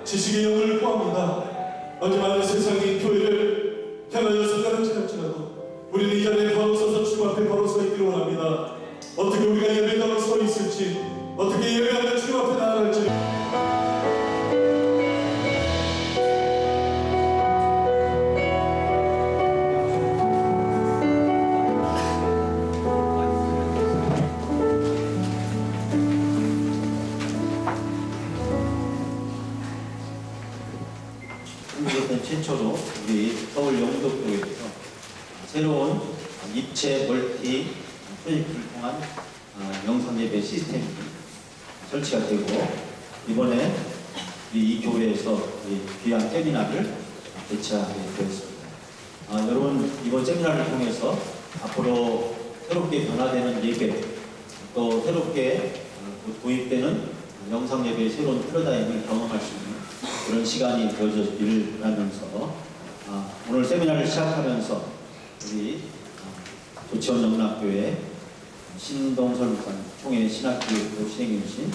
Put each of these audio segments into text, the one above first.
지식의 영을 구합니다. 어제 많은 세상이 교회를 향하여 성가를 찾았지라도 우리는 이 자리에 바로 서서 주 앞에 바로 서 있기를 원합니다. 어떻게 우리가 예배당을 서 있을지, 어떻게 예배하며 주 앞에 나아갈지. 한국에서는 최초로 우리 서울 영덕교회에서 새로운 입체 멀티 프로젝트를 통한 영상예배 시스템이 설치가 되고, 이번에 이 교회에서 귀한 세미나를 개최하게 되었습니다. 여러분, 이번 세미나를 통해서 앞으로 새롭게 변화되는 예배, 또 새롭게 도입되는 영상예배의 새로운 패러다임을 경험할 수 있는 그런 시간이 되어지기를 바라면서 오늘 세미나를 시작하면서 우리 조치원 영락교회 신동설 목사님, 총회 신학교육으로 진행해 주신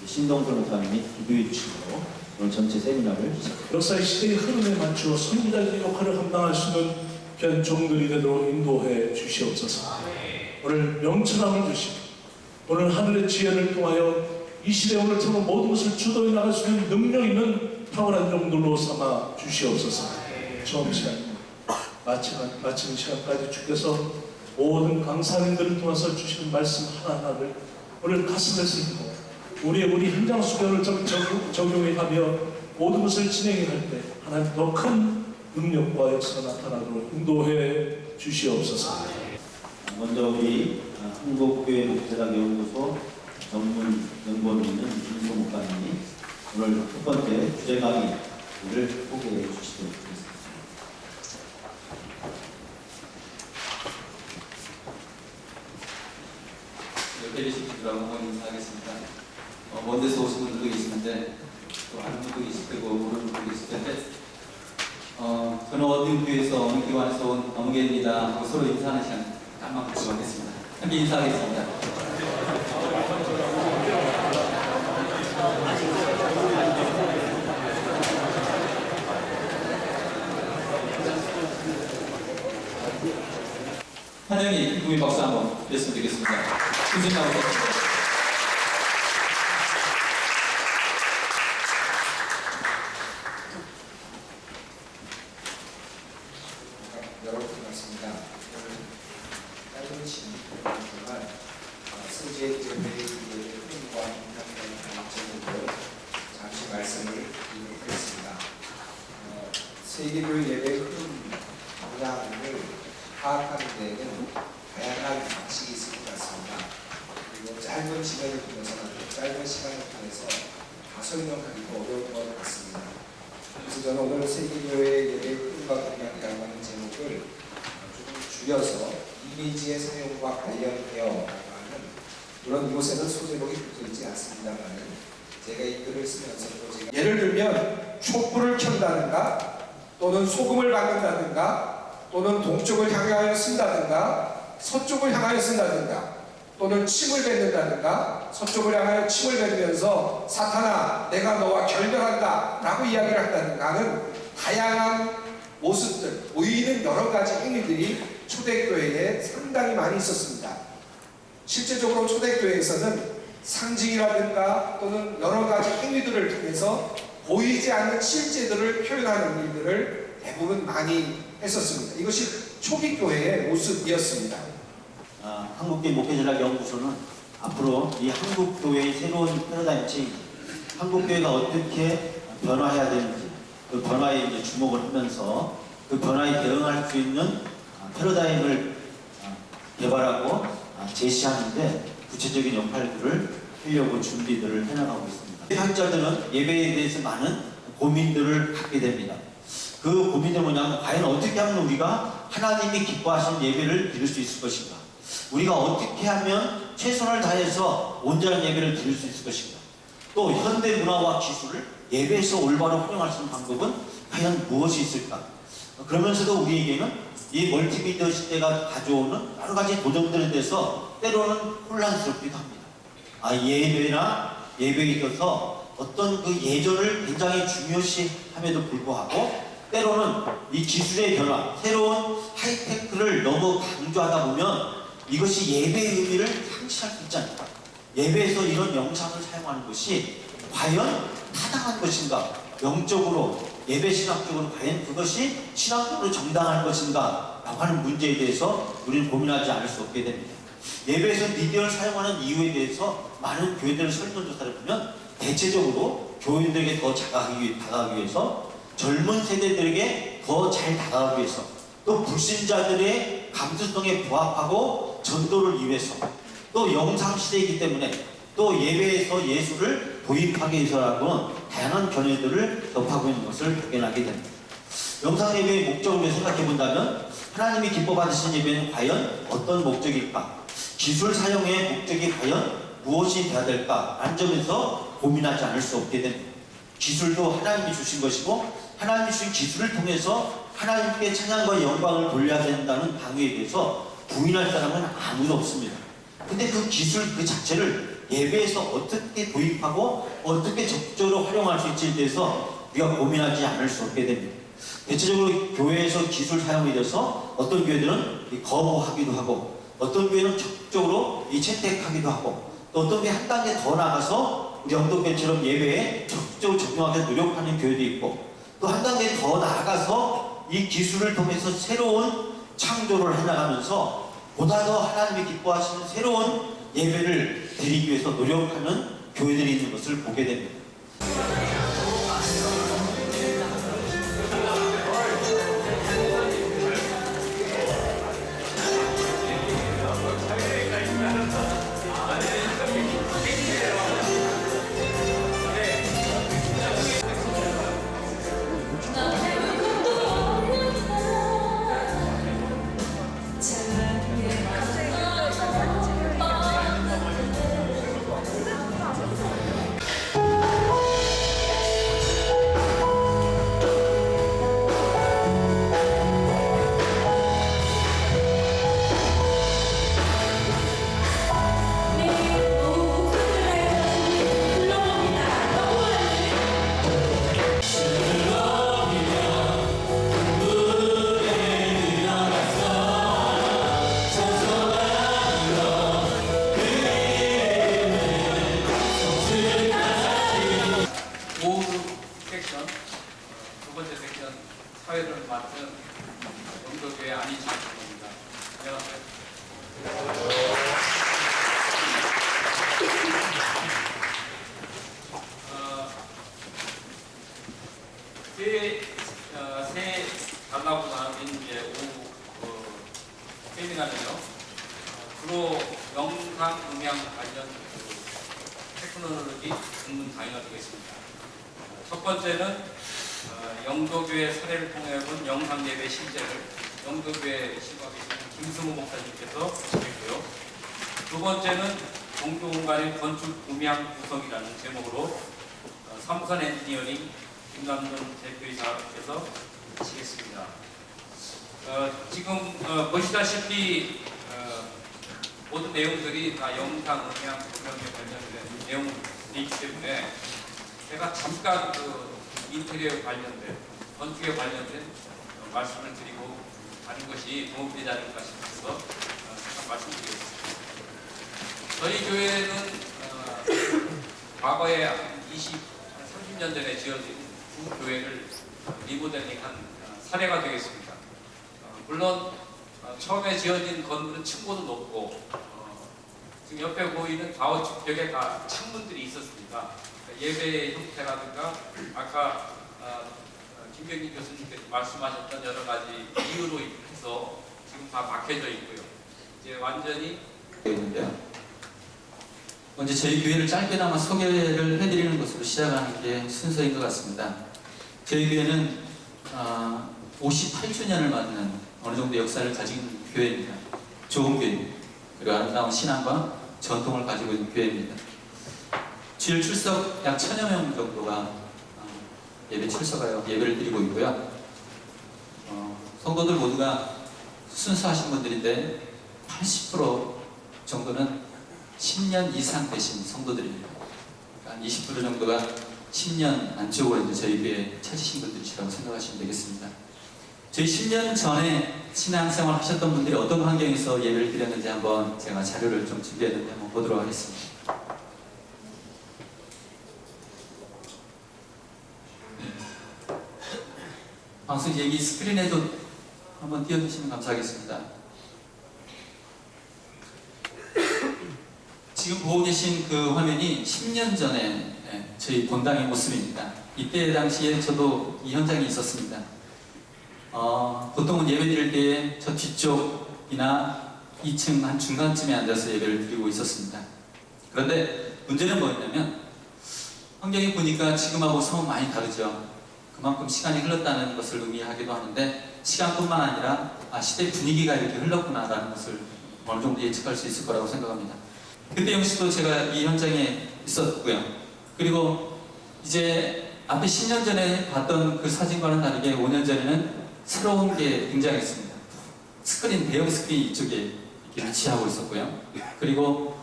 신동설 목사님이 기도해 주시고 오늘 전체 세미나를 시작합니다. 역사의 시대의 흐름에 맞추어 선지자의 역할을 감당할 수 있는 귀한 종들이 되도록 인도해 주시옵소서. 오늘 명철함을 주시고 오늘 하늘의 지혜를 통하여 이 시대 오늘처럼 모든 것을 주도해 나갈 수 있는 능력 있는 탁월한 종들로 삼아 주시옵소서. 처음 시간 마치는 시간까지 주께서 모든 강사님들을 통해서 주시는 말씀 하나하나를 오늘 가슴에 새기고 우리 현장 수련을 적용하며 모든 것을 진행할 때 하나님 더 큰 능력과 역사가 나타나도록 인도해 주시옵소서. 먼저 우리 한국교회 목회자연구소 전문 연구원 있는 윤소 목사님이 오늘 첫 번째 주제 강의를 소개해 주시도록 하겠습니다. 벨리시 기도라고 한번 인사하겠습니다. 먼 데서 오신 분들도 계시는데 또 아는 분도 계실 테고 모르는 분도 계실 텐데 저는 어느 교회에서 어느 기관에서 온 어묵입니다 하고 서로 인사하는 시간 잠깐만 갖도록 하겠습니다. 함께 인사하겠습니다. 환영이 기쁨의 박수 한번 드렸으면 되겠습니다. 교수님 나오셨습니다. 여러분 반갑습니다. 오늘 짧은 시간 동안 세계교회의 흐름과 인간관계의 제목으로 잠시 말씀을 드리도록 하겠습니다. 세계교회 예배의 흐름 모양을 파악하는 데에는 다양한 방식이 있을 것 같습니다. 그리고 짧은 시간을 통해서는 짧은 시간을 통해서 다 설명하기도 어려울 것 같습니다. 그래서 저는 오늘 세계교회 예배의 흐름과 동향이라고 하는 제목을 조금 줄여서 이미지의 사용과 관련되어라고 하는, 물론 이곳에는 소제목이 붙어있지 않습니다만 제가 이 글을 쓰면서도 제가 예를 들면 촛불을 켠다든가 또는 소금을 받는다든가 또는 동쪽을 향하여 쓴다든가 서쪽을 향하여 쓴다든가 또는 침을 뱉는다든가 서쪽을 향하여 침을 뱉으면서 사탄아 내가 너와 결별한다 라고 이야기를 한다든가 하는 다양한 모습들, 보이는 여러 가지 행위들이 초대교회에 상당히 많이 있었습니다. 실제적으로 초대교회에서는 상징이라든가 또는 여러 가지 행위들을 통해서 보이지 않는 실제들을 표현하는 일들을 대부분 많이 했었습니다. 이것이 초기 교회의 모습이었습니다. 한국교회 목회전략연구소는 앞으로 이 한국교회의 새로운 패러다임 체인지, 한국교회가 어떻게 변화해야 되는지 그 변화에 이제 주목을 하면서 그 변화에 대응할 수 있는 패러다임을 개발하고 제시하는데 구체적인 역할들을 하려고 준비들을 해나가고 있습니다. 학자들은 예배에 대해서 많은 고민들을 갖게 됩니다. 그 고민은 뭐냐면 과연 어떻게 하면 우리가 하나님이 기뻐하시는 예배를 드릴 수 있을 것인가, 우리가 어떻게 하면 최선을 다해서 온전한 예배를 드릴 수 있을 것인가, 또 현대 문화와 기술을 예배에서 올바로 활용할 수 있는 방법은 과연 무엇이 있을까. 그러면서도 우리에게는 이 멀티미디어 시대가 가져오는 여러 가지 도전들에 대해서 때로는 혼란스럽기도 합니다. 예배나 예배에 있어서 어떤 그 예절을 굉장히 중요시함에도 불구하고 때로는 이 기술의 변화, 새로운 하이테크를 너무 강조하다 보면 이것이 예배의 의미를 상실할 수 있지 않을까. 예배에서 이런 영상을 사용하는 것이 과연 타당한 것인가, 영적으로 예배 신학적으로 과연 그것이 신학적으로 정당한 것인가 라고 하는 문제에 대해서 우리는 고민하지 않을 수 없게 됩니다. 예배에서 미디어를 사용하는 이유에 대해서 많은 교회들의 설문조사를 보면 대체적으로 교인들에게 더 다가가기 위해서, 젊은 세대들에게 더 잘 다가가기 위해서, 또 불신자들의 감수성에 부합하고 전도를 위해서, 또 영상시대이기 때문에 또 예배에서 예수를 도입하기 위해서라고는 다양한 견해들을 접하고 있는 것을 발견하게 됩니다. 영상 예배의 목적을 생각해 본다면 하나님이 기뻐 받으신 예배는 과연 어떤 목적일까? 기술 사용의 목적이 과연 무엇이 되어야 될까? 라는 점에서 고민하지 않을 수 없게 됩니다. 기술도 하나님이 주신 것이고 하나님이 주신 기술을 통해서 하나님께 찬양과 영광을 돌려야 된다는 방위에 대해서 부인할 사람은 아무도 없습니다. 근데 그 기술 그 자체를 예배에서 어떻게 도입하고 어떻게 적극적으로 활용할 수 있지에 대해서 우리가 고민하지 않을 수 없게 됩니다. 대체적으로 교회에서 기술 사용에 대해서 어떤 교회들은 거부하기도 하고, 어떤 교회는 적극적으로 채택하기도 하고, 또 어떤 교회 한 단계 더 나가서 우리 영도교회처럼 예배에 적극적으로 적용하기 노력하는 교회도 있고, 또 한 단계 더 나아가서 이 기술을 통해서 새로운 창조를 해나가면서 보다 더 하나님이 기뻐하시는 새로운 예배를 드리기 위해서 노력하는 교회들이 있는 것을 보게 됩니다. 두 번째 섹션 사회를 맡은 영도교회 안희찬입니다. 안녕하세요. 새 달라고 나눈 이제 오후 세미나는요, 주로 영상 음향 관련 테크놀로지 전문 강의가 되겠습니다. 첫 번째는 영도교회 사례를 통해 본 영상 예배 실제를 영도교회 신학에 계신 김승우 목사님께서 하시고요. 두 번째는 종교 공간의 건축 음향 구성이라는 제목으로 삼선 엔지니어링 김남돈 대표이사께서 하시겠습니다. 지금 보시다시피 모든 내용들이 다 영상 음향 구성에 관련된 내용이기 때문에 제가 잠깐 인테리어에 관련된, 건축에 관련된 말씀을 드리고 하는 것이 도움이 되지 않을까 싶어서 잠깐 말씀드리겠습니다. 저희 교회는 과거에 30년 전에 지어진 두 교회를 리모델링한 사례가 되겠습니다. 물론 처음에 지어진 건물은 층고도 높고 지금 옆에 보이는 좌우측 벽에 다 창문들이 있었습니다. 예배의 형태라든가 아까 김경진 교수님께서 말씀하셨던 여러 가지 이유로 해서 지금 다 막혀져 있고요. 이제 완전히 있는데요. 먼저 저희 교회를 짧게나마 소개를 해드리는 것으로 시작하는 게 순서인 것 같습니다. 저희 교회는 58주년을 맞는 어느 정도 역사를 가진 교회입니다. 좋은 교회입니다. 그리고 아름다운 신앙과 전통을 가지고 있는 교회입니다. 주일 출석 약 1000여 명 정도가 예배 출석하여 예배를 드리고 있고요. 성도들 모두가 순수하신 분들인데 80% 정도는 10년 이상 되신 성도들입니다. 한 20% 정도가 10년 안쪽으로 이제 저희 교회 찾으신 분들이라고 생각하시면 되겠습니다. 저희 10년 전에 신앙생활 하셨던 분들이 어떤 환경에서 예배를 드렸는지 한번 제가 자료를 좀 준비했는데 한번 보도록 하겠습니다. 방송 얘기 스크린에도 한번 띄워주시면 감사하겠습니다. 지금 보고 계신 그 화면이 10년 전에 저희 본당의 모습입니다. 이때 당시에 저도 이 현장에 있었습니다. 보통은 예배 드릴 때에 저 뒤쪽이나 2층 한 중간쯤에 앉아서 예배를 드리고 있었습니다. 그런데 문제는 뭐였냐면 환경이 보니까 지금하고 너무 많이 다르죠. 그만큼 시간이 흘렀다는 것을 의미하기도 하는데 시간뿐만 아니라 시대 분위기가 이렇게 흘렀구나라는 것을 어느 정도 예측할 수 있을 거라고 생각합니다. 그때 역시도 제가 이 현장에 있었고요. 그리고 이제 앞에 10년 전에 봤던 그 사진과는 다르게 5년 전에는 새로운 게 등장했습니다. 스크린, 대형 스크린이 이쪽에 이렇게 위치하고 있었고요. 그리고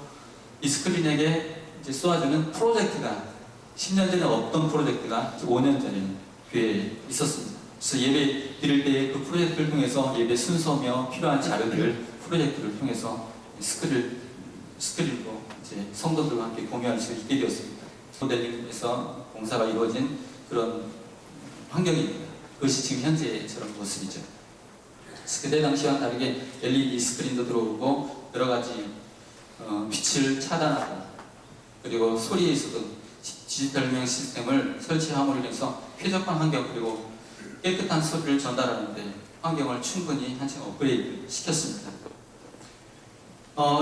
이 스크린에게 이제 쏘아주는 프로젝트가 10년 전에 없던 프로젝트가 5년 전에는 교회에 있었습니다. 그래서 예배 드릴 때 그 프로젝트를 통해서 예배 순서며 필요한 자료들을 프로젝트를 통해서 스크린으로 이제 성도들과 함께 공유할 수 있게 되었습니다. 모델링에서 공사가 이루어진 그런 환경입니다. 그것이 지금 현재의 저런 모습이죠. 그때 당시와 다르게 LED 스크린도 들어오고 여러 가지 빛을 차단하고 그리고 소리에 있어도 디지털 조명 시스템을 설치함으로 인해서 쾌적한 환경 그리고 깨끗한 소리를 전달하는데 환경을 충분히 한층 업그레이드 시켰습니다.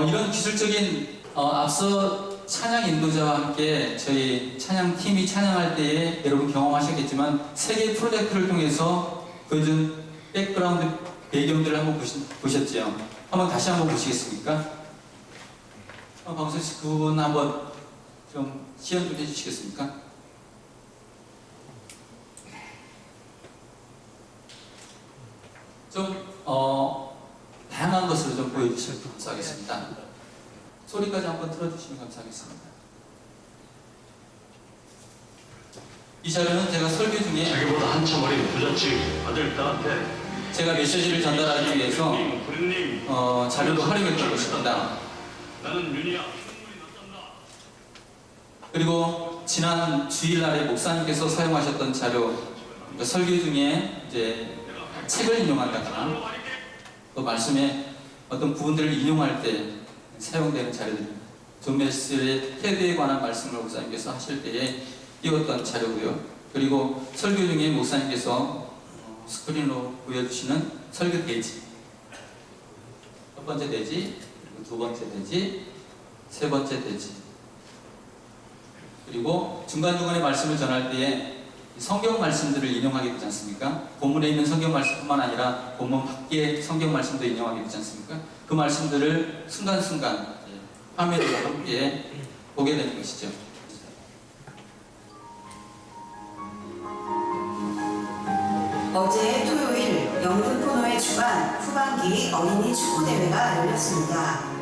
이런 기술적인 앞서 찬양 인도자와 함께 저희 찬양팀이 찬양할 때에 여러분 경험하셨겠지만 세계 프로젝트를 통해서 보여준 백그라운드 배경들을 한번 보셨죠? 한번 다시 한번 보시겠습니까? 방송씨 그분 한번 좀 시연 좀 해주시겠습니까? 좀 다양한 것을 좀 보여주시면 감사하겠습니다. 소리까지 한번 틀어주시면 감사하겠습니다. 이 자료는 제가 설교 중에 자기보다 한참 어린 부잣집 아들 딸한테 제가 메시지를 전달하기 위해서 자료로 활용했던 것입니다. 나는 윤희야. 그리고 지난 주일날에 목사님께서 사용하셨던 자료, 그러니까 설교 중에 이제 책을 인용한다거나 또 말씀에 어떤 부분들을 인용할 때 사용되는 자료들입니다. 존 웨슬리의 테드에 관한 말씀을 목사님께서 하실 때에 띄웠던 자료고요. 그리고 설교 중에 목사님께서 스크린으로 보여주시는 설교 대지, 첫 번째 대지, 두 번째 대지, 세 번째 대지, 그리고 중간중간에 말씀을 전할 때에 성경 말씀들을 인용하게 되지 않습니까? 본문에 있는 성경 말씀뿐만 아니라 본문 밖의 성경 말씀도 인용하게 되지 않습니까? 그 말씀들을 순간순간 화면으로 함께 보게 되는 것이죠. 어제 토요일 영등포노회 주관 후반기 어린이 축구대회가 열렸습니다.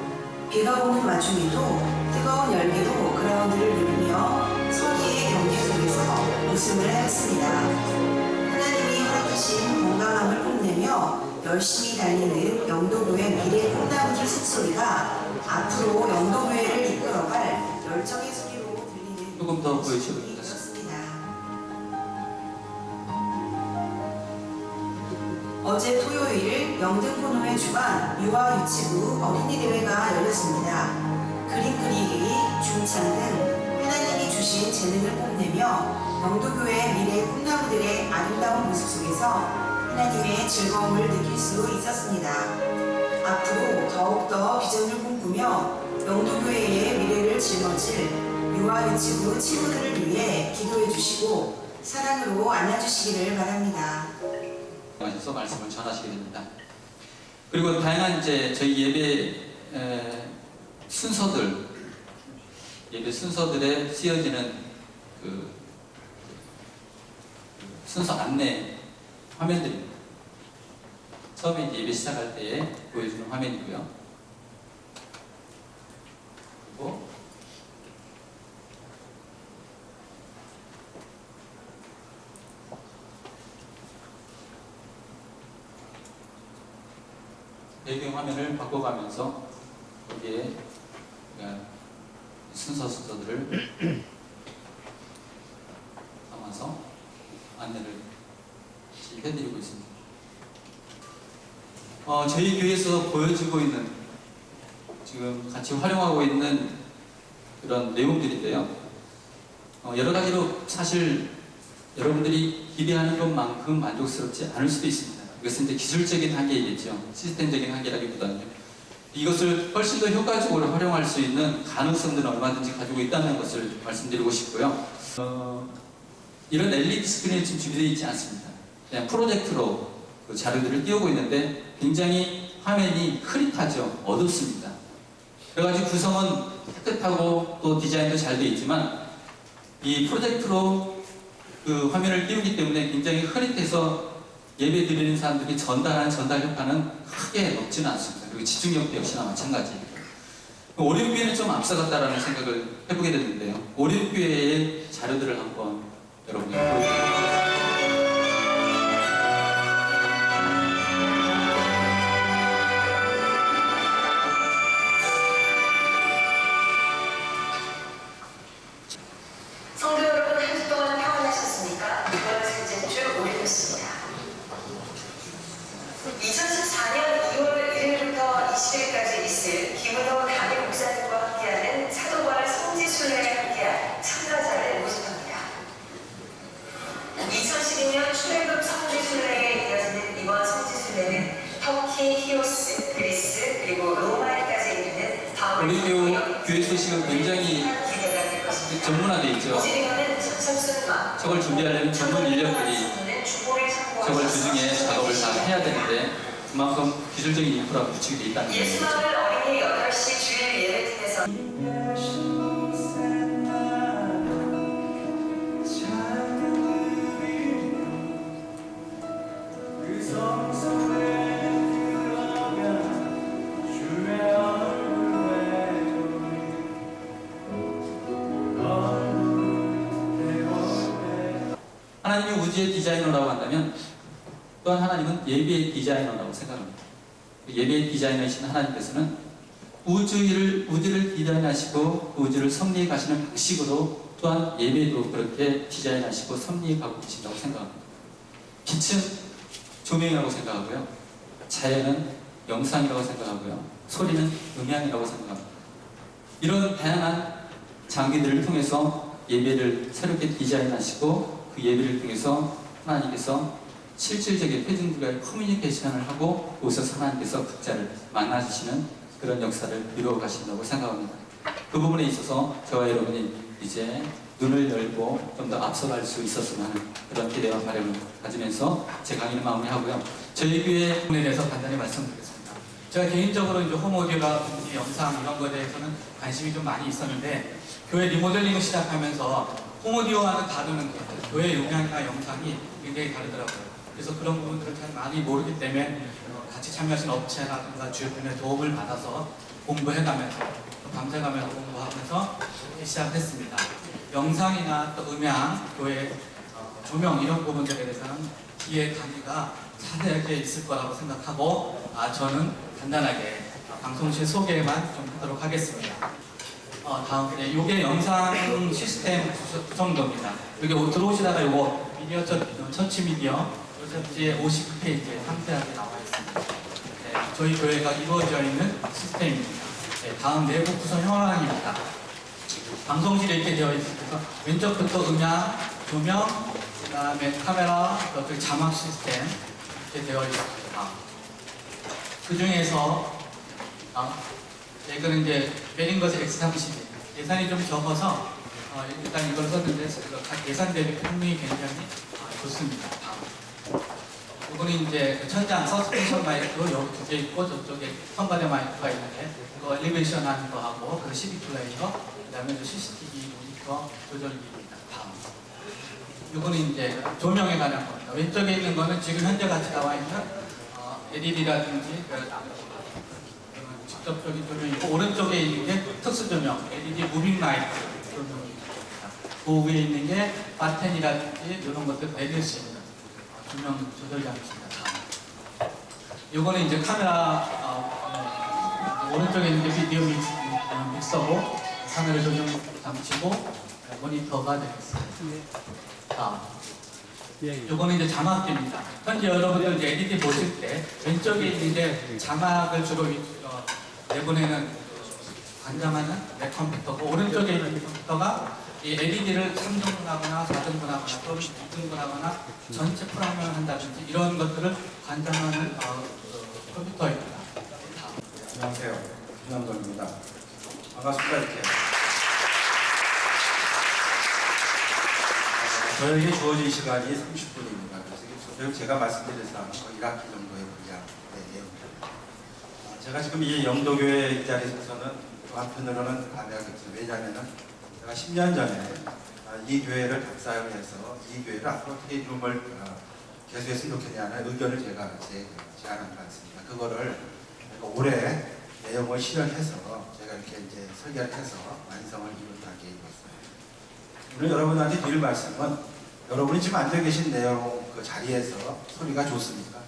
비가 오는 와중에도 뜨거운 열기로 그라운드를 누비며 선의의 경기 속에서 우승을 하였습니다. 하나님이 허락하신 건강함을 뽐내며 열심히 달리는 영도교회 미래 꿈나무들 숲소리가 앞으로 영도교회를 이끌어갈 열정의 소리로 들리는 조금 더 보여주셔도 기분이 들었습니다. 어제 토요일 영등포노회 주관 유아유치부 어린이대회가 열렸습니다. 그림 그리기, 중창 등 하나님이 주신 재능을 뽐내며 영도교회 미래 꿈나무들의 아름다운 모습 속에서 하나님의 즐거움을 느낄 수 있었습니다. 앞으로 더욱더 비전을 꿈꾸며 영도교회의 미래를 짊어질 유아유치부 친구들을 위해 기도해 주시고 사랑으로 안아주시기를 바랍니다. 하셔서 말씀을 전하시게 됩니다. 그리고 다양한 이제 저희 예배 순서들에 쓰여지는 그 순서 안내 화면들입니다. 처음에 이제 예배 시작할 때 보여주는 화면이고요. 그리고 배경 화면을 바꿔가면서 거기에 순서들을 담아서 안내를 해드리고 있습니다. 저희 교회에서 보여주고 있는, 지금 같이 활용하고 있는 그런 내용들인데요. 여러 가지로 사실 여러분들이 기대하는 것만큼 만족스럽지 않을 수도 있습니다. 이것은 이제 기술적인 한계이겠죠. 시스템적인 한계라기보다는 이것을 훨씬 더 효과적으로 활용할 수 있는 가능성들은 얼마든지 가지고 있다는 것을 말씀드리고 싶고요. 이런 LED 스크린이 지금 준비되어 있지 않습니다. 그냥 프로젝트로 그 자료들을 띄우고 있는데 굉장히 화면이 흐릿하죠. 어둡습니다. 그래가지고 구성은 깨끗하고 또 디자인도 잘 되어 있지만 이 프로젝트로 그 화면을 띄우기 때문에 굉장히 흐릿해서 예배 드리는 사람들이 전달하는 전달 효과는 크게 높지는 않습니다. 그리고 집중력도 역시나 마찬가지입니다. 오륜교회는 좀 앞서갔다라는 생각을 해보게 됐는데요. 오륜교회의 자료들을 한번 여러분께 보여드리겠습니다. 성도 여러분, 한 주 동안 평안하셨습니까? 이번 셋째 주 오래됐습니다. 2014년 2월 1일부터 20일까지 있을 김은호 담임 목사님과 함께하는 사도과를 성지순례에 함께한 참가자를 모집합니다. 2012년 출애굽 성지순례에 이어지는 이번 성지순례는 터키, 히오스, 그리스, 그리고 로마에까지 이르는 우리 교회 소식은 굉장히 전문화되어 있죠. 저걸 준비하려면 전문 인력들이 저걸 주중에 작업을 다 해야 되는데 그만큼 기술적인 인프라가 구축이 되어 있다는 거죠. 예수마을 어린이 8시 주일 예배팀에서 하나님이 우주의 디자이너라고 한다면 또한 하나님은 예배의 디자이너라고 생각합니다. 예배의 디자이너이신 하나님께서는 우주를 디자인하시고 우주를 섭리해 가시는 방식으로 또한 예배도 그렇게 디자인하시고 섭리해 가고 계신다고 생각합니다. 빛은 조명이라고 생각하고요. 자연은 영상이라고 생각하고요. 소리는 음향이라고 생각합니다. 이런 다양한 장비들을 통해서 예배를 새롭게 디자인하시고 그 예배를 통해서 하나님께서 실질적인 회중들과의 커뮤니케이션을 하고 거기서 하나님께서 각자를 만나주시는 그런 역사를 이루어 가신다고 생각합니다. 그 부분에 있어서 저와 여러분이 이제 눈을 열고 좀 더 앞서갈 수 있었으면 하는 그런 기대와 바람을 가지면서 제 강의를 마무리하고요. 저희 교회 부분에 대해서 간단히 말씀드리겠습니다. 제가 개인적으로 이제 홈오디오라든지 영상 이런 거에 대해서는 관심이 좀 많이 있었는데 교회 리모델링을 시작하면서 홈오디오와는 다루는 교회 음향이나 영상이 굉장히 다르더라고요. 그래서 그런 부분들을 잘 많이 모르기 때문에 같이 참여하신 업체라든가 주변의 도움을 받아서 공부해가면서 밤새가면서 공부하면서 시작했습니다. 영상이나 또 음향, 교회 조명 이런 부분들에 대해서는 뒤에 강의가 자세하게 있을 거라고 생각하고 저는 간단하게 방송실 소개만 좀 하도록 하겠습니다. 다음 이게 영상 시스템 구성도입니다. 여기 들어오시다가 이거 미디어 처치 미디어 요새지에 59페이지에 상세하게 나와 있습니다. 네, 저희 교회가 이루어져 있는 시스템입니다. 네, 다음 내부 구성 현황입니다. 방송실에 이렇게 되어 있어서 왼쪽부터 음향, 조명, 그 다음에 카메라, 그리고 자막 시스템 이렇게 되어 있습니다. 그 중에서 이거는 이제 베링거즈 X30 예산이 좀 적어서 일단 이걸 썼는데 예산 대비 평능이 굉장히 좋습니다. 이거는 이제 천장 서스펜션 마이크 여기 두 개 있고 저쪽에 선반대 마이크가 있는데 그거 엘리베이션 하는 거 하고 그 CD 플레이어 그다음에 CCTV 모니터 조절기입니다. 다음 이거는 이제 조명에 관한 겁니다. 왼쪽에 있는 거는 지금 현재 같이 나와 있는 LED라든지 직접적인 조명이고 오른쪽에 있는 게 특수 조명 LED 무빙 라이트 조명입니다. 그 위에 있는 게 바텐이라든지 이런 것들 내릴 수 있는 조명 조절 장치입니다. 이거는 이제 카메라 오른쪽에 있는 게 비디오 믹서고 카메라 조정 장치고 모니터가 되겠습니다. 다음. 이거는 이제 자막기입니다. 현재 여러분들 이제 LED 보실 때 왼쪽에 있는 게 자막을 주로 내보내는 관장하는 내 컴퓨터고 오른쪽에 있는 컴퓨터가 이 LED를 3등분하거나 4등분하거나 또는 6등분하거나 전체 프라임을 한다든지 이런 것들을 관장하는 컴퓨터입니다. 안녕하세요. 김남동입니다. 반갑습니다. 이렇게. 저에게 주어진 시간이 30분입니다. 그래서 제가 말씀드릴 사항은 거의 1학기 정도의 분량이에요. 제가 지금 이 영도교회 이 자리에 서서는 또 한편으로는 감회하겠죠. 왜냐하면 제가 10년 전에 이 교회를 답사용해서 이 교회를 앞으로 어떻게 이름을 개수했으면 좋겠냐는 의견을 제가 제안한 것 같습니다. 그거를 올해 내용을 실현해서 제가 이렇게 이제 설계를 해서 완성을 이룬다는 게 이렇습니다. 오늘 여러분한테 드릴 말씀은 여러분이 지금 앉아 계신 내용 그 자리에서 소리가 좋습니까?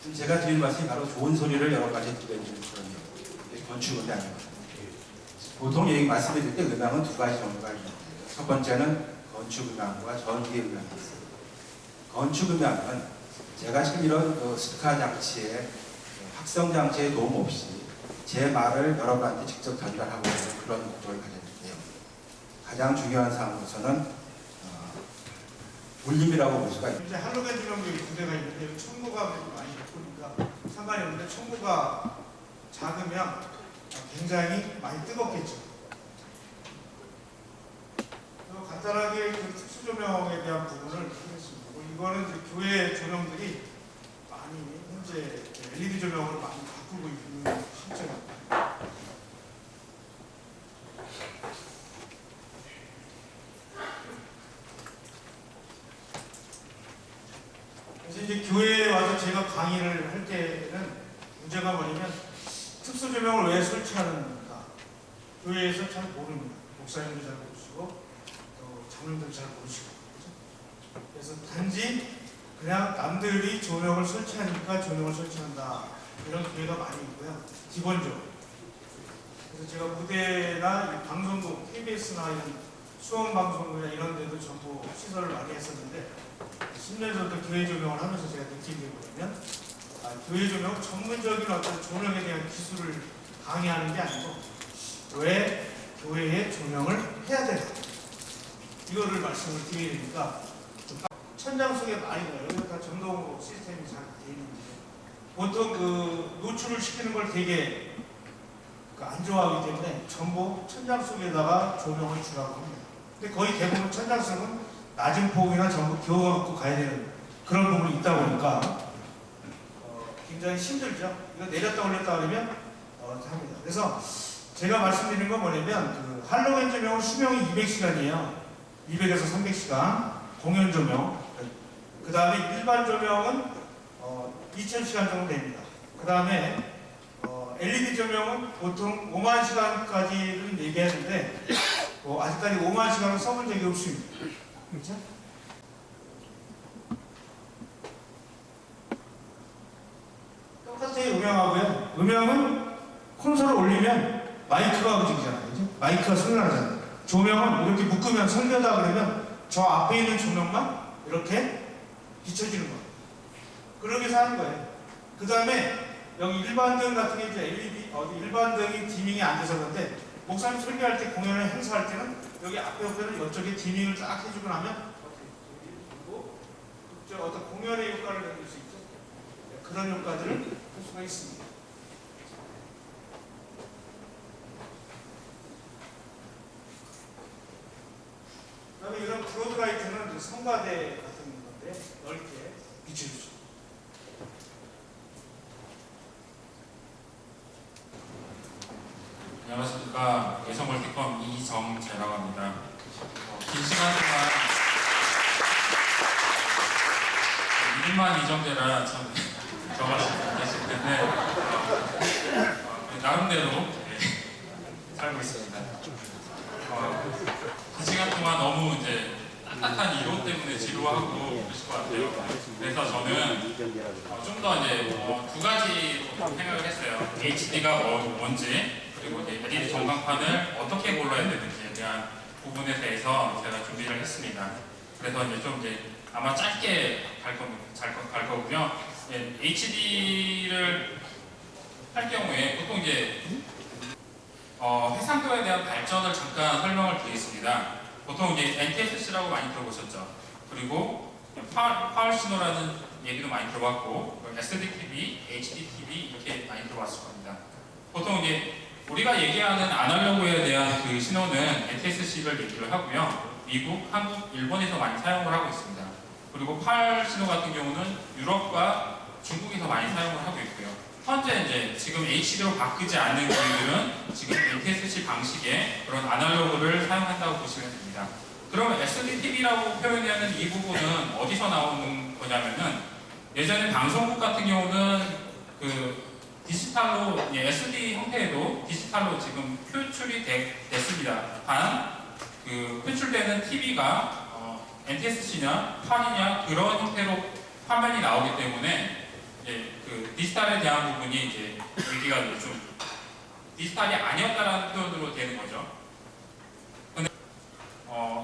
지금 제가 드릴 말씀이 바로 좋은 소리를 여러 가지 들려주는 그런 내용. 건축은 아니거든요. 보통 얘기 말씀드릴 때 음향은 두 가지 정도가 있는데요. 첫 번째는 건축 음향과 전기 음향이 있습니다. 건축 음향은 제가 지금 이런 스피커 장치에 확성 장치에 도움 없이 제 말을 여러분한테 직접 전달하고 있는 그런 목적을 가졌는데요. 가장 중요한 사항으로서는 울림이라고 볼 수가 있습니다. 이제 할로겐 조명들이 두 대가 있는데 첨부가 많이 높으니까 상관이 없는데 첨부가 작으면 굉장히 많이 뜨겁겠죠. 간단하게 그 특수 조명에 대한 부분을 하겠습니다. 이거는 이제 교회 조명들이 많이 현재 LED 조명으로 많이 바꾸고 있는 실정입니다. 그래서 이제 교회에 와서 제가 강의를 할 때는 문제가 뭐냐면 특수 조명을 왜 설치하는가 교회에서 잘 모릅니다. 목사님도 잘 모르시고 또 장로님도 잘 모르시고 그래서 단지 그냥 남들이 조명을 설치하니까 조명을 설치한다 이런 교회가 많이 있고요. 기본적으로 그래서 제가 무대나 방송국 KBS나 이런 수원 방송국이나 이런 데도 전부 시설을 많이 했었는데 10년 전부터 교회 조명을 하면서 제가 느낀 게 뭐냐면 교회 조명 전문적인 어떤 조명에 대한 기술을 강의하는 게 아니고 왜 교회에 조명을 해야 되나 이거를 말씀을 드려야 되니까 천장 속에 많이 넣어요. 여기 다 전동 시스템이 잘 되어 있는데 보통 그 노출을 시키는 걸 되게 안 좋아하기 때문에 전부 천장 속에다가 조명을 주라고 합니다. 근데 거의 대부분 천장 속은 낮은 폭이나 전부 기어갖고 가야 되는 그런 부분이 있다 보니까 굉장히 힘들죠. 이거 내렸다 올렸다 하면 합니다. 그래서 제가 말씀드리는 건 뭐냐면 그 할로겐 조명은 수명이 200시간이에요. 200에서 300시간 공연 조명. 그 다음에 일반 조명은 2000시간 정도 됩니다. 그 다음에 LED 조명은 보통 5만 시간까지는 얘기하는데 아직까지 5만 시간을 써본 적이 없습니다. 그렇죠? 똑같아요. 음향하고요. 음향은 콘솔을 올리면 마이크가 움직이잖아요. 그렇죠? 마이크가 소리가 나잖아요. 조명은 이렇게 묶으면 설계다 그러면 저 앞에 있는 조명만 이렇게 비춰지는 거예요. 그러기 위해서 하는 거예요. 그 다음에 여기 일반 등 같은 게 이제 LED, 일반 등이 디밍이 안 돼서 그런데 목사님 설교할 때 공연을 행사할 때는 여기 앞에 옆에는 이쪽에 디밍을 딱 해주고 나면 그리고 어떤 공연의 효과를 내줄 수 있죠. 그런 효과들을 할 수가 있습니다. 그 다음에 이런 브로드라이트는 성가대 같은 건데 넓게 비춰주죠. 안녕하십니까. 예성멀티컴 이정재라고 합니다. 긴 시간 동안 이름만 이정재라 참 적어주실 계실 텐데 나름대로 살고 있습니다. 한 시간 동안 너무 이제 비슷한 이론 때문에 지루하고 그러실 것 같아요. 그래서 저는 좀 더 이제 두 가지 생각을 했어요. HD가 뭔지, 그리고 이제 LED 전광판을 어떻게 골라야 되는지에 대한 부분에 대해서 제가 준비를 했습니다. 그래서 이제 좀 이제 아마 짧게 갈 거고요. HD를 할 경우에 보통 이제 해상도에 대한 발전을 잠깐 설명을 드리겠습니다. 보통 이제 NTSC라고 많이 들어보셨죠. 그리고 파월 신호라는 얘기도 많이 들어봤고, SDTV, HDTV 이렇게 많이 들어봤을 겁니다. 보통 이제 우리가 얘기하는 아날로그에 대한 그 신호는 NTSC를 얘기를 하고요. 미국, 한국, 일본에서 많이 사용을 하고 있습니다. 그리고 파월 신호 같은 경우는 유럽과 중국에서 많이 사용을 하고 있고요. 현재 이제 지금 HD로 바뀌지 않는 기기들은 지금 NTSC 방식의 그런 아날로그를 사용한다고 보시면 됩니다. 그러면 SDTV라고 표현하는 이 부분은 어디서 나오는 거냐면은 예전에 방송국 같은 경우는 그 디지털로 SD 형태에도 디지털로 지금 표출이 됐습니다. 단 그 표출되는 TV가 NTSC냐 판이냐 그런 형태로 화면이 나오기 때문에 그 디지털에 대한 부분이 이제 얘기가 좀 디지털이 아니었다라는 표현으로 되는 거죠. 근데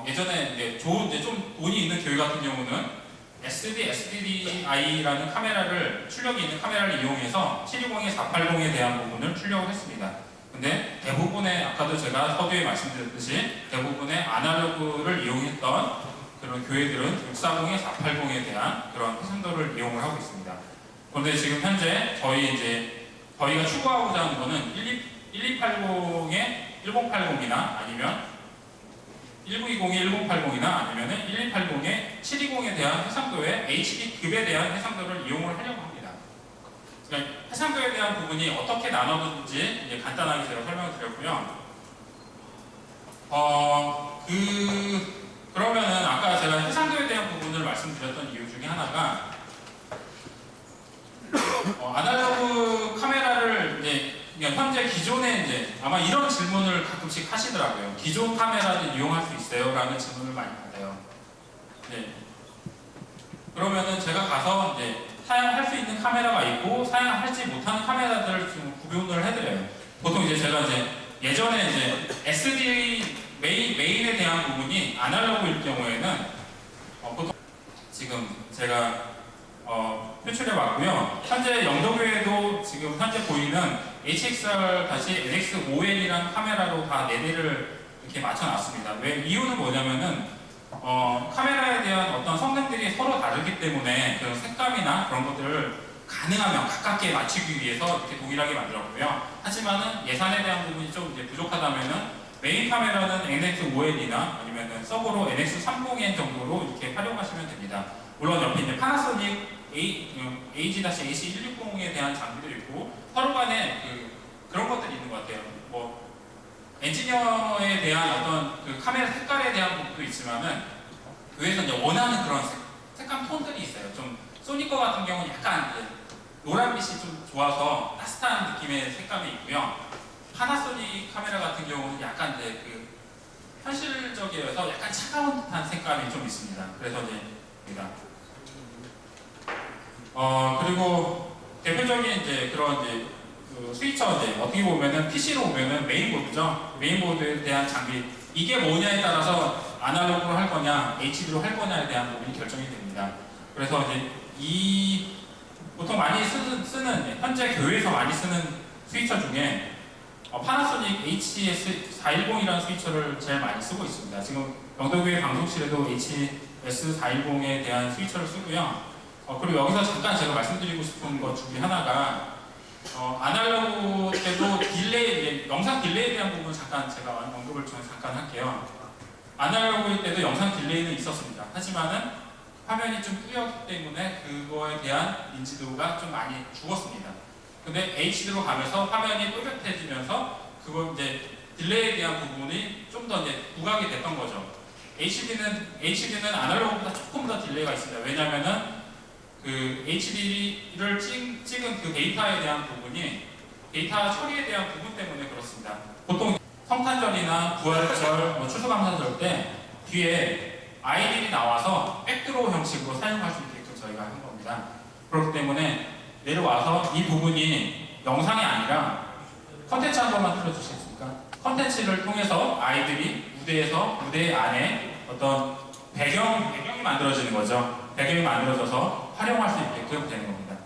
예전에 이제 좀 돈이 있는 교회 같은 경우는 SDI라는 카메라를 출력이 있는 카메라를 이용해서 720에 480에 대한 부분을 출력을 했습니다. 근데 대부분의 아까도 제가 서두에 말씀드렸듯이 대부분의 아날로그를 이용했던 그런 교회들은 640에 480에 대한 그런 해상도를 이용을 하고 있습니다. 그런데 지금 현재 저희가 추구하고자 하는 거는 1280에 1080이나 아니면 1920에 1080이나 아니면 1180에 720에 대한 해상도의 HD급에 대한 해상도를 이용을 하려고 합니다. 그러니까 해상도에 대한 부분이 어떻게 나눠지는지 이제 간단하게 제가 설명을 드렸고요. 그러면은 아까 제가 해상도에 대한 부분을 말씀드렸던 이유 중에 하나가 아날로그 카메라를 이제 현재 기존에 이제 아마 이런 질문을 가끔씩 하시더라고요. 기존 카메라를 이용할 수 있어요? 라는 질문을 많이 받아요. 네. 그러면은 제가 가서 이제 사용할 수 있는 카메라가 있고 사용하지 못하는 카메라들을 좀 구분을 해드려요. 보통 이제 제가 예전에 이제 SD 메인에 대한 부분이 아날로그일 경우에는 보통 지금 제가 표출해 왔고요. 현재 영도교회도 지금 현재 보이는 HXR-NX5N이라는 카메라로 다 4대를 이렇게 맞춰놨습니다. 이유는 뭐냐면은 카메라에 대한 어떤 성능들이 서로 다르기 때문에 그런 색감이나 그런 것들을 가능하면 가깝게 맞추기 위해서 이렇게 동일하게 만들었고요. 하지만은 예산에 대한 부분이 좀 이제 부족하다면은 메인 카메라는 NX5N이나 아니면은 서버로 NX30N 정도로 이렇게 활용하시면 됩니다. 물론 옆에 이제 파나소닉 AG-AC160에 대한 장비도 있고 서로 간에 그런 것들이 있는 것 같아요. 뭐 엔지니어에 대한 어떤 그 카메라 색깔에 대한 부분도 있지만은 그에서 이제 원하는 그런 색감 톤들이 있어요. 좀 소니 거 같은 경우는 약간 노란빛이 좀 좋아서 따뜻한 느낌의 색감이 있고요. 파나소닉 카메라 같은 경우는 약간 이제 그 현실적이어서 약간 차가운 듯한 색감이 좀 있습니다. 그래서 이제 그리고 대표적인 이제 그런 이제 그 스위처 어떻게 보면은 PC로 보면은 메인보드죠. 메인보드에 대한 장비 이게 뭐냐에 따라서 아날로그로 할 거냐, HD로 할 거냐에 대한 부분이 결정이 됩니다. 그래서 이제 보통 많이 쓰는 현재 교회에서 많이 쓰는 스위처 중에 파나소닉 HS410이라는 스위처를 제일 많이 쓰고 있습니다. 지금 영도교회 방송실에도 HS410에 대한 스위처를 쓰고요. 그리고 여기서 잠깐 제가 말씀드리고 싶은 것 중에 하나가 아날로그 때도 딜레이, 영상 딜레이에 대한 부분 잠깐 제가 언급을 좀 잠깐 할게요. 아날로그일 때도 영상 딜레이는 있었습니다. 하지만은 화면이 좀 뿌였기 때문에 그거에 대한 인지도가 좀 많이 죽었습니다. 근데 HD로 가면서 화면이 또렷해지면서 그거 이제 딜레이에 대한 부분이 좀 더 이제 부각이 됐던 거죠. HD는 아날로그보다 조금 더 딜레이가 있습니다. 왜냐면은 그 HD를 찍은 그 데이터에 대한 부분이 데이터 처리에 대한 부분 때문에 그렇습니다. 보통 성탄절이나 부활절, 추수감사절 때 뒤에 아이들이 나와서 백드로 형식으로 사용할 수 있게끔 저희가 한 겁니다. 그렇기 때문에 내려와서 이 부분이 영상이 아니라 컨텐츠 한 번만 틀어주시겠습니까? 컨텐츠를 통해서 아이들이 무대 안에 어떤 배경이 만들어지는 거죠. 배경이 만들어져서 활용할 수 있게끔 되는 겁니다.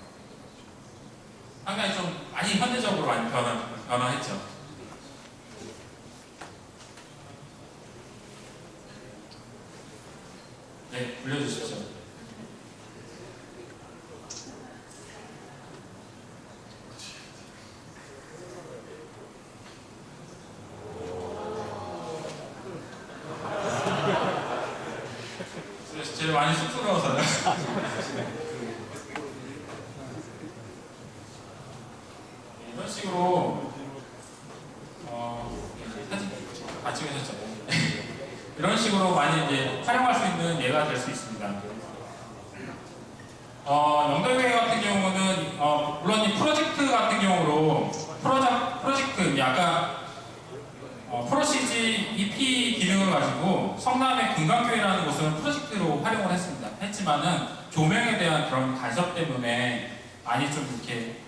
상당히 좀 많이 현대적으로 많이 변화했죠. 네, 불려주십시오. 제일 많이 쑥스러워서요. 이런 식으로 사진 같이 계셨죠? 이런 식으로 많이 이제 활용할 수 있는 예가 될 수 있습니다. 영덕교회 같은 경우는 물론 이 프로젝트 같은 경우로 프로젝트 아까 프로시지 EP 기능을 가지고 성남의 금강교회라는 곳은 프로젝트로 활용을 했지만은 조명에 대한 그런 간섭 때문에 많이 좀 이렇게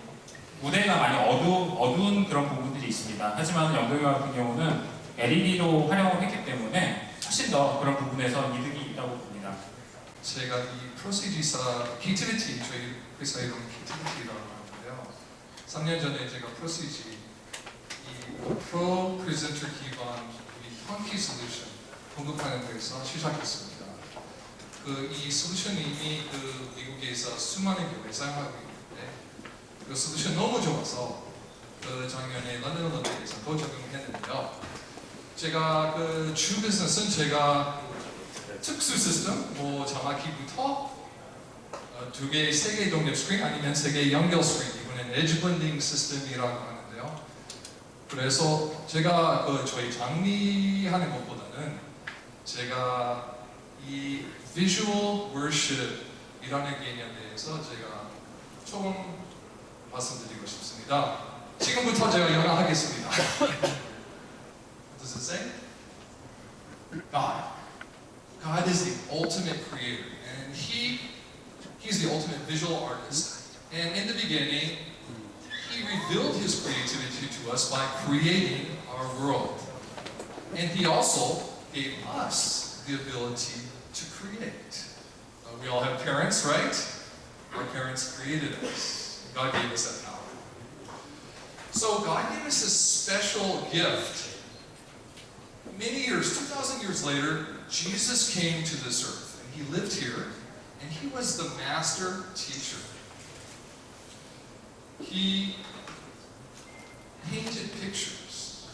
무대가 많이 어두운 그런 부분들이 있습니다. 하지만 영덕교회 같은 경우는 LED로 활용을 했기 때문에 훨씬 더 그런 부분에서 이득이 있다고 봅니다. 제가 이 프로시지사 PTVT, 저희 회사 이름 PTVT라고 하는데요. 3년 전에 제가 프로시지 이 프로 프레젠터 기반 펑키 솔루션 공급하는 데서 시작했습니다. 이 솔루션이 이미 미국에서 수많은 교회 사용하고 있는데 그 솔루션 너무 좋아서 작년에 런던 올림픽에서 또 적용했는데요. 제가 주 비즈니스는 제가 특수 시스템, 자막기부터 2개, 3개 독립 스크린 아니면 3개 연결 스크린, 이번엔 에지 블렌딩 시스템이라고 하는데요. 그래서 제가 저희 장리하는 것보다는 제가 이 visual worship이라는 개념에 대해서 제가 조금 말씀드리고 싶습니다. 지금부터 제가 연락하겠습니다. What does it say? God is the ultimate creator, and He's the ultimate visual artist. And in the beginning, He revealed His creativity to us by creating our world. And He also gave us the ability to create. We all have parents, right? Our parents created us. God gave us that power. So God gave us a special gift. Many years, 2,000 years later, Jesus came to this earth, and He lived here, and He was the master teacher. He painted pictures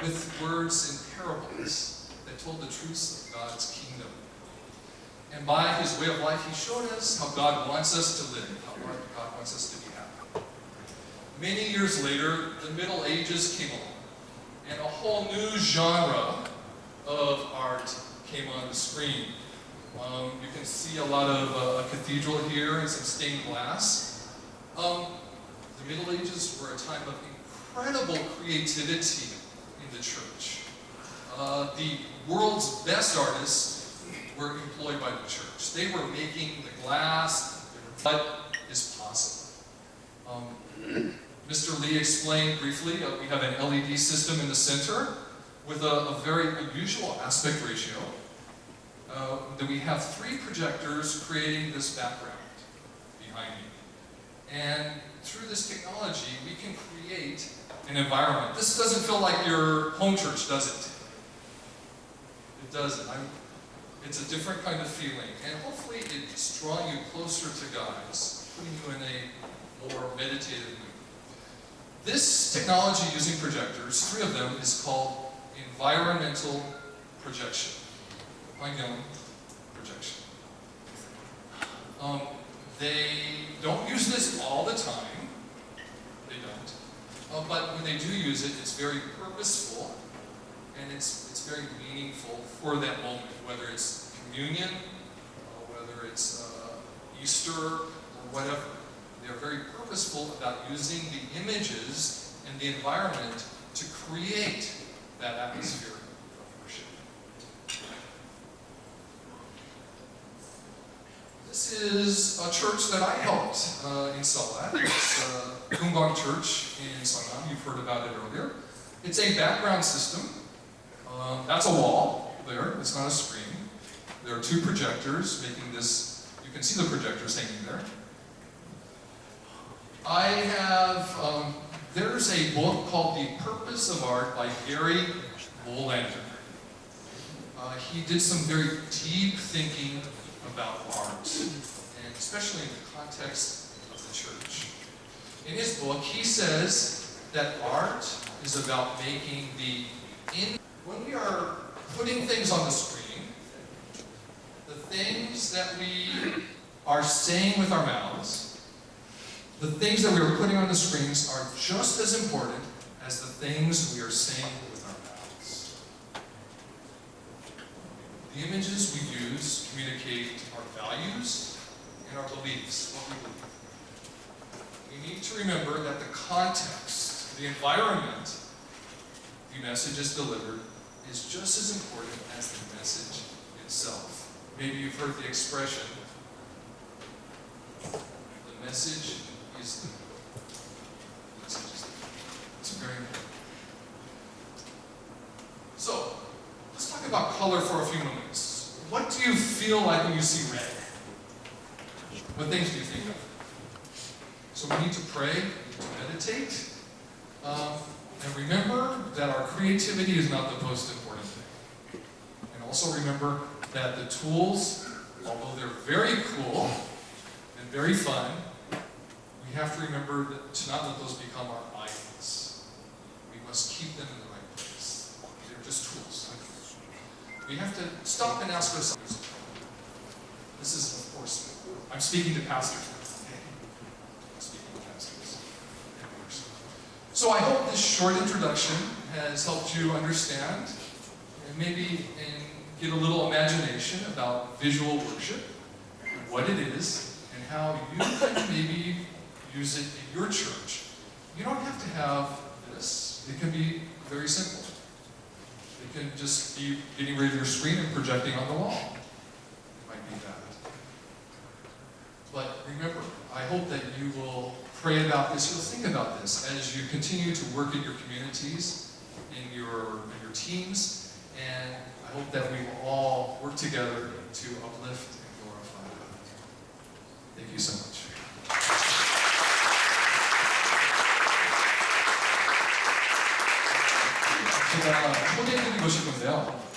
with words and parables that told the truths of God's kingdom. And by His way of life, He showed us how God wants us to live, how God wants us to be happy. Many years later, the Middle Ages came along, and a whole new genre of art came on the screen. You can see a lot of a cathedral here and some stained glass. The Middle Ages were a time of incredible creativity in the church. The world's best artists were employed by the church. They were making the glass. What is possible? Mr. Lee explained briefly, we have an LED system in the center with a very unusual aspect ratio. That we have 3 projectors creating this background behind me. And through this technology, we can create an environment. This doesn't feel like your home church, does it? It doesn't. It's a different kind of feeling. And hopefully it's drawing you closer to God. It's putting you in a more meditative mood. This technology using projectors, 3 of them, is called environmental projection. Projection. They don't use this all the time. They don't. But when they do use it, it's very purposeful, and it's very meaningful for that moment, whether it's communion, whether it's Easter, or whatever. They're very purposeful about using the images and the environment to create that atmosphere of worship. This is a church that I helped install at. It's Kumgang Church in Songnam. You've heard about it earlier. It's a background system. That's a wall there. It's not a screen. There are 2 projectors making this. You can see the projectors hanging there. I have, there's a book called The Purpose of Art by Gary Molander. He did some very deep thinking about art, and especially in the context of the church. In his book, he says that art is about making when we are putting things on the screen, the things that we are saying with our mouths, the things that we are putting on the screens are just as important as the things we are saying with our mouths. The images we use communicate our values and our beliefs, what we believe. We need to remember that the context, the environment the message is delivered is just as important as the message itself. Maybe you've heard the expression, the message is the message is the. It's very important. So, let's talk about color for a few moments. What do you feel like when you see red? What things do you think of? So we need to pray, we need to meditate, and remember that our creativity is not the most important thing. And also remember that the tools, although they're very cool and very fun, we have to remember to not let those become our idols. We must keep them in the right place. They're just tools. We have to stop and ask ourselves. This is, of course, I'm speaking to pastors now. I'm speaking to pastors. So I hope this short introduction has helped you understand and maybe get a little imagination about visual worship, and what it is, and how you can maybe use it in your church. You don't have to have this. It can be very simple. It can just be getting rid of your screen and projecting on the wall. It might be that. But remember, I hope that you will pray about this, you'll think about this as you continue to work in your communities, in your teams, and I hope that we will all work together to uplift and glorify God. Thank you so much. 제가 초대해드리고 싶은데요.